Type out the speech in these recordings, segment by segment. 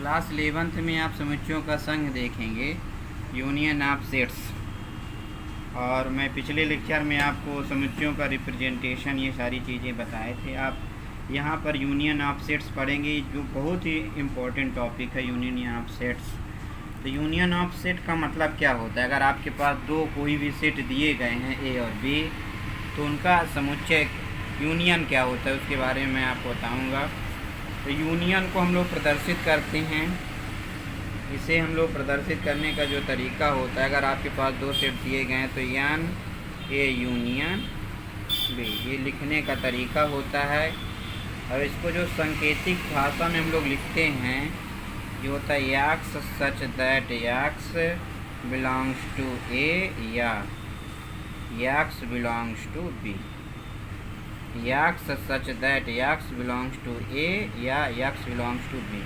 Class 11th में आप समुच्चयों का संघ देखेंगे, यूनियन ऑफ सेट्स। और मैं पिछले लेक्चर में आपको समुच्चयों का रिप्रेजेंटेशन ये सारी चीज़ें बताए थे। आप यहाँ पर यूनियन ऑफ सेट्स पढ़ेंगे, जो बहुत ही इम्पोर्टेंट टॉपिक है यूनियन ऑफ सेट्स। तो यूनियन ऑफ सेट का मतलब क्या होता है? अगर आपके पास दो कोई भी सेट दिए गए हैं ए और बी, तो उनका समुच्चय यूनियन क्या होता है उसके बारे में मैं आपको बताऊँगा। तो यूनियन को हम लोग प्रदर्शित करते हैं। इसे हम लोग प्रदर्शित करने का जो तरीका होता है, अगर आपके पास दो सेट दिए गए हैं तो यान ए यूनियन बी, ये लिखने का तरीका होता है। और इसको जो सांकेतिक भाषा में हम लोग लिखते हैं, ये होता है x such that x belongs to A या x belongs to B. X such that x belongs to A या एक्स बिलोंग्स टू बी।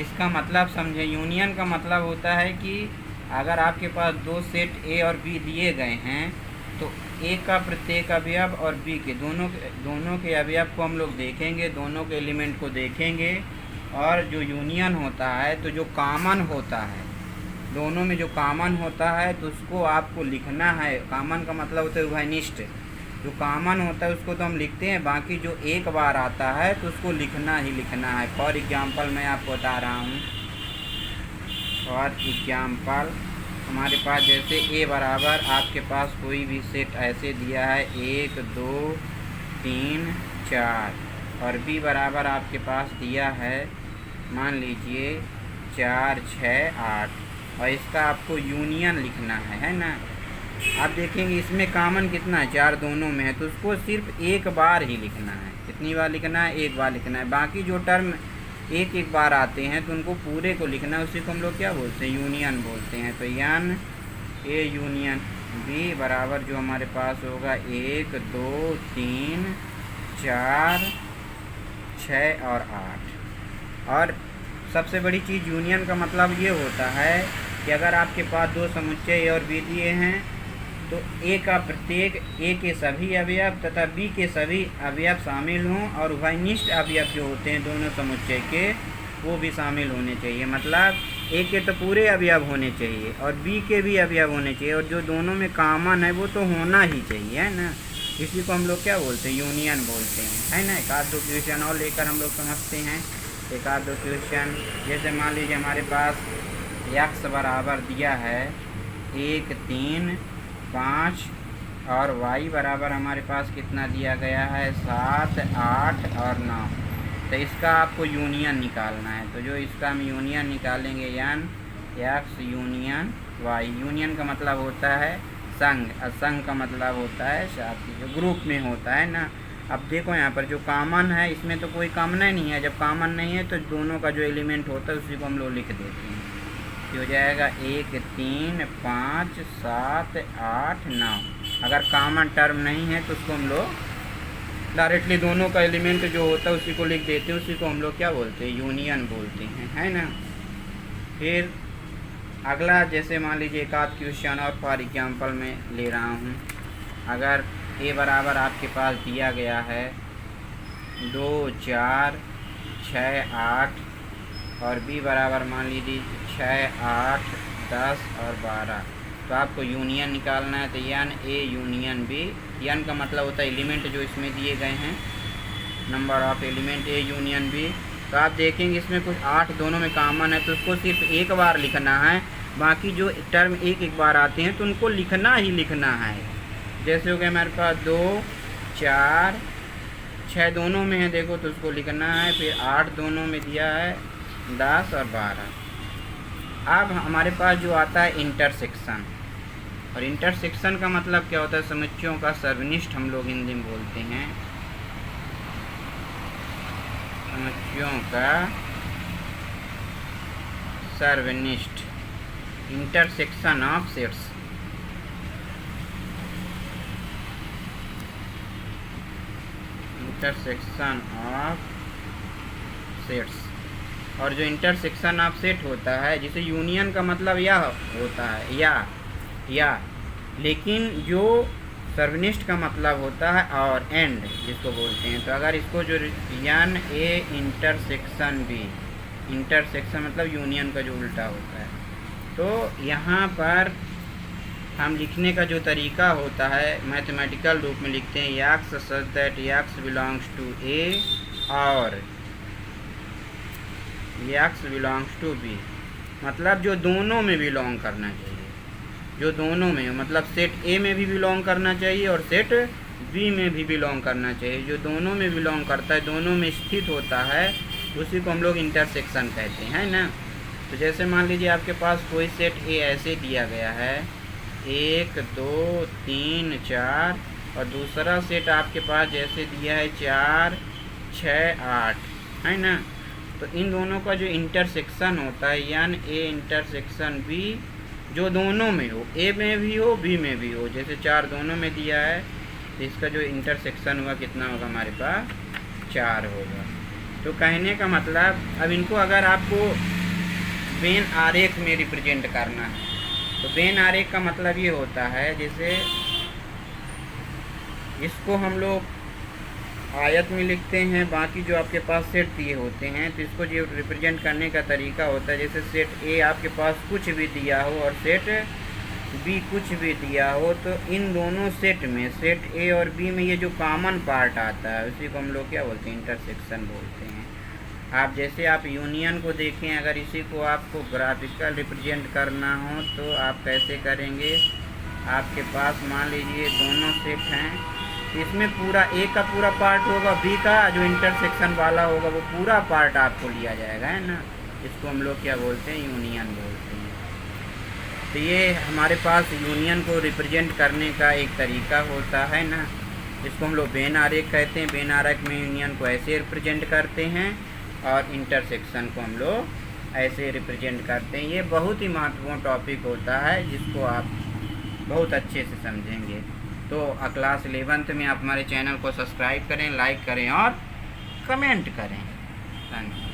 इसका मतलब समझे, यूनियन का मतलब होता है कि अगर आपके पास दो सेट ए और बी दिए गए हैं, तो ए का प्रत्येक अवयव और बी के दोनों के अवयव को हम लोग देखेंगे, दोनों के एलिमेंट को देखेंगे। और जो यूनियन होता है, तो जो कॉमन होता है, दोनों में जो कॉमन होता है तो उसको आपको लिखना है। कॉमन का मतलब होता है उभयनिष्ठ। जो कॉमन होता है उसको तो हम लिखते हैं, बाकी जो एक बार आता है तो उसको लिखना ही लिखना है। फॉर एग्जांपल मैं आपको बता रहा हूँ। फॉर एग्जांपल हमारे पास जैसे ए बराबर आपके पास कोई भी सेट ऐसे दिया है 1 2 3 4, और बी बराबर आपके पास दिया है मान लीजिए 4 6 8, और इसका आपको यूनियन लिखना है ना। आप देखेंगे इसमें कॉमन कितना है, 4 दोनों में है, तो उसको सिर्फ एक बार ही लिखना है। कितनी बार लिखना है? एक बार लिखना है। बाकी जो टर्म एक एक बार आते हैं तो उनको पूरे को लिखना है। उसी को हम लोग क्या बोलते हैं? यूनियन बोलते हैं। तो यान ए यूनियन बी बराबर जो हमारे पास होगा 1 2 3 4 6 और 8। और सबसे बड़ी चीज़ यूनियन का मतलब ये होता है कि अगर आपके पास दो समुच्चय ए और बी दिए हैं, तो ए का प्रत्येक ए के सभी अवयव तथा बी के सभी अवयव शामिल हों, और उभयनिष्ठ अवयव जो होते हैं दोनों समुच्चय के, वो भी शामिल होने चाहिए। मतलब ए के तो पूरे अवयव होने चाहिए और बी के भी अवयव होने चाहिए, और जो दोनों में कॉमन है वो तो होना ही चाहिए, है ना। इसी को हम लोग क्या बोलते हैं? यूनियन बोलते हैं, है ना। एक आध दो क्वेश्चन और लेकर हम लोग समझते हैं। एक आध दो क्वेश्चन जैसे मान लीजिए हमारे पास एक्स बराबर दिया है 1 3 5, और y बराबर हमारे पास कितना दिया गया है 7 8 और 9। तो इसका आपको यूनियन निकालना है। तो जो इसका हम यूनियन निकालेंगे, यान x यूनियन y। यूनियन का मतलब होता है संघ, और संघ का मतलब होता है साथी, जो ग्रुप में होता है ना। अब देखो यहाँ पर जो कॉमन है, इसमें तो कोई कॉमन नहीं है। जब कॉमन नहीं है तो दोनों का जो एलिमेंट होता है उसी को हम लोग लिख देते हैं। हो जाएगा 1 3 5 7 8 9। अगर कॉमन टर्म नहीं है तो उसको हम लोग डायरेक्टली दोनों का एलिमेंट जो होता है उसी को लिख देते हैं। उसी को हम लोग क्या बोलते हैं? यूनियन बोलते हैं, है ना। फिर अगला जैसे मान लीजिए एक आध क्वेश्चन और फॉर एग्जांपल में ले रहा हूँ। अगर ए बराबर आपके पास दिया गया है 2 4 6 8, और बी बराबर मान लीजिए 6 8 10 और 12, तो आपको यूनियन निकालना है। तो यान ए यूनियन बी। यान का मतलब होता है एलिमेंट जो इसमें दिए गए हैं, number of element A union B. तो आप देखेंगे इसमें कुछ 8 दोनों में कॉमन है, तो उसको सिर्फ एक बार लिखना है। बाकी जो टर्म एक एक बार आते हैं तो उनको लिखना ही लिखना है। जैसे हो गया हमारे पास 2 4 6 दोनों में है, देखो, तो उसको लिखना है। फिर 8 दोनों में दिया है, 10 और 12। अब हमारे पास जो आता है इंटरसेक्शन, और इंटरसेक्शन का मतलब क्या होता है? समुच्चयों का सर्वनिष्ठ हम लोग हिंदी में बोलते हैं। समुच्चयों का सर्वनिष्ठ, intersection of sets. Intersection of sets. और जो इंटरसेक्शन ऑफ सेट होता है, जिसे यूनियन का मतलब यह होता है या, लेकिन जो सर्वनिष्ठ का मतलब होता है और एंड जिसको बोलते हैं। तो अगर इसको जो यान ए इंटरसेक्शन बी, इंटरसेक्शन मतलब यूनियन का जो उल्टा होता है। तो यहाँ पर हम लिखने का जो तरीका होता है मैथमेटिकल रूप में लिखते हैं x such that x belongs to A और एक्स बिलोंग्स टू बी, मतलब जो दोनों में बिलोंग करना चाहिए, जो दोनों में मतलब सेट ए में भी बिलोंग करना चाहिए और सेट बी में भी बिलोंग करना चाहिए। जो दोनों में बिलोंग करता है, दोनों में स्थित होता है, उसी को हम लोग इंटरसेक्शन कहते हैं ना। तो जैसे मान लीजिए आपके पास कोई सेट ए ऐसे दिया गया है 1 2 3 4 और दूसरा सेट आपके पास जैसे दिया है 4 6 8, है ना। तो इन दोनों का जो इंटरसेक्शन होता है यानी ए इंटरसेक्शन बी, जो दोनों में हो, ए में भी हो बी में भी हो, जैसे 4 दोनों में दिया है तो इसका जो इंटरसेक्शन हुआ कितना होगा हमारे पास 4 होगा। तो कहने का मतलब अब इनको अगर आपको वेन आरेख में रिप्रेजेंट करना है तो वेन आरेख का मतलब ये होता है जैसे इसको हम लोग आयत में लिखते हैं, बाकी जो आपके पास सेट दिए होते हैं तो इसको जो रिप्रेजेंट करने का तरीका होता है जैसे सेट ए आपके पास कुछ भी दिया हो और सेट बी कुछ भी दिया हो, तो इन दोनों सेट में सेट ए और बी में ये जो कॉमन पार्ट आता है उसी को हम लोग क्या बोलते हैं इंटरसेक्शन बोलते हैं। आप जैसे आप यूनियन को देखें, अगर इसी को आपको ग्राफिकल रिप्रेजेंट करना हो तो आप कैसे करेंगे, आपके पास मान लीजिए दोनों सेट हैं, इसमें पूरा ए का पूरा पार्ट होगा, बी का जो इंटरसेक्शन वाला होगा वो पूरा पार्ट आपको लिया जाएगा, है ना। इसको हम लोग क्या बोलते हैं यूनियन बोलते हैं। तो ये हमारे पास यूनियन को रिप्रेजेंट करने का एक तरीका होता है ना, इसको हम लोग वेन आरेख कहते हैं। वेन आरेख में यूनियन को ऐसे रिप्रेजेंट करते हैं और इंटरसेक्शन को हम लोग ऐसे रिप्रेजेंट करते हैं। ये बहुत ही महत्वपूर्ण टॉपिक होता है जिसको आप बहुत अच्छे से समझेंगे। तो क्लास 11th में आप हमारे चैनल को सब्सक्राइब करें, लाइक करें और कमेंट करें। धन्यवाद।